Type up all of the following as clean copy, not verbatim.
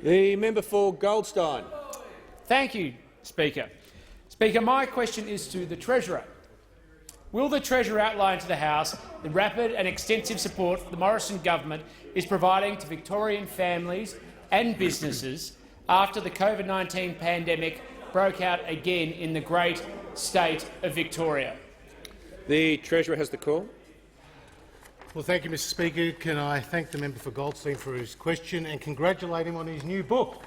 The member for Goldstein. Thank you, Speaker. Speaker, my question is to the Treasurer. Will the Treasurer outline to the House the rapid and extensive support the Morrison Government is providing to Victorian families and businesses after the COVID-19 pandemic broke out again in the great state of Victoria? The Treasurer has the call. Well, thank you, Mr Speaker. Can I thank the member for Goldstein for his question and congratulate him on his new book,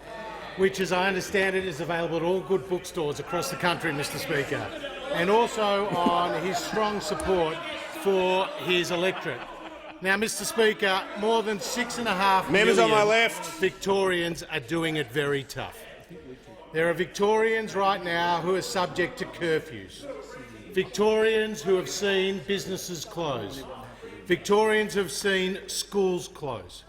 which, as I understand it, is available at all good bookstores across the country, Mr Speaker, and also on his strong support for his electorate. Now, Mr Speaker, more than 6.5 Members on my million left. Victorians are doing it very tough. There are Victorians right now who are subject to curfews, Victorians who have seen businesses close, Victorians who have seen schools close.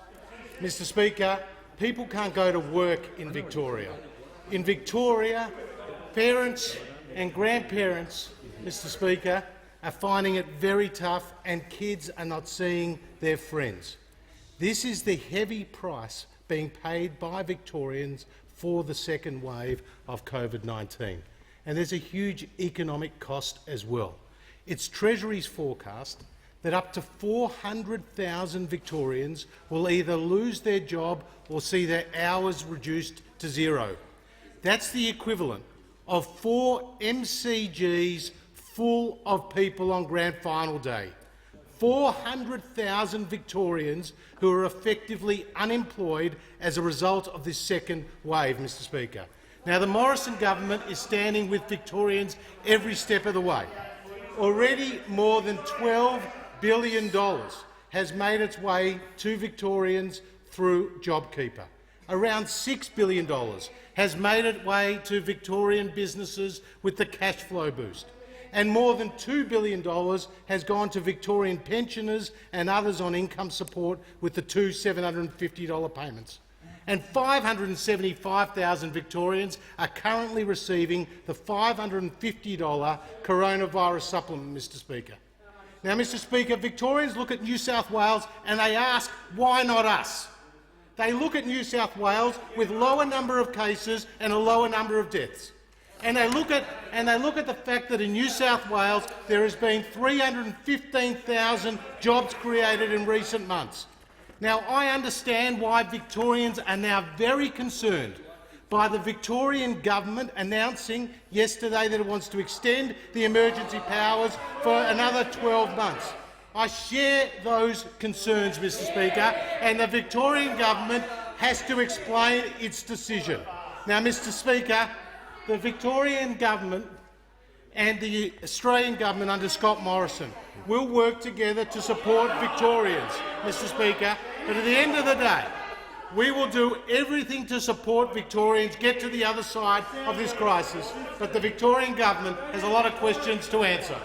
Mr Speaker, people can't go to work in Victoria. In Victoria, parents and grandparents, Mr Speaker, are finding it very tough and kids are not seeing their friends. This is the heavy price being paid by Victorians for the second wave of COVID-19. And there's a huge economic cost as well. It's Treasury's forecast that up to 400,000 Victorians will either lose their job or see their hours reduced to zero. That's the equivalent of 4 MCGs full of people on grand final day. 400,000 Victorians who are effectively unemployed as a result of this second wave, Mr Speaker. Now, the Morrison Government is standing with Victorians every step of the way. Already more than $12 billion has made its way to Victorians through JobKeeper. Around $6 billion has made its way to Victorian businesses with the cash flow boost. And more than $2 billion has gone to Victorian pensioners and others on income support with the two $750 payments. And 575,000 Victorians are currently receiving the $550 coronavirus supplement, Mr Speaker. Now, Mr Speaker, Victorians look at New South Wales and they ask, why not us? They look at New South Wales with lower number of cases and a lower number of deaths. And they look at the fact that in New South Wales there has been 315,000 jobs created in recent months. Now, I understand why Victorians are now very concerned by the Victorian Government announcing yesterday that it wants to extend the emergency powers for another 12 months. I share those concerns, Mr Speaker, and the Victorian Government has to explain its decision. Now, Mr Speaker, the Victorian Government and the Australian Government under Scott Morrison will work together to support Victorians, Mr Speaker, but at the end of the day, we will do everything to support Victorians get to the other side of this crisis, but the Victorian Government has a lot of questions to answer.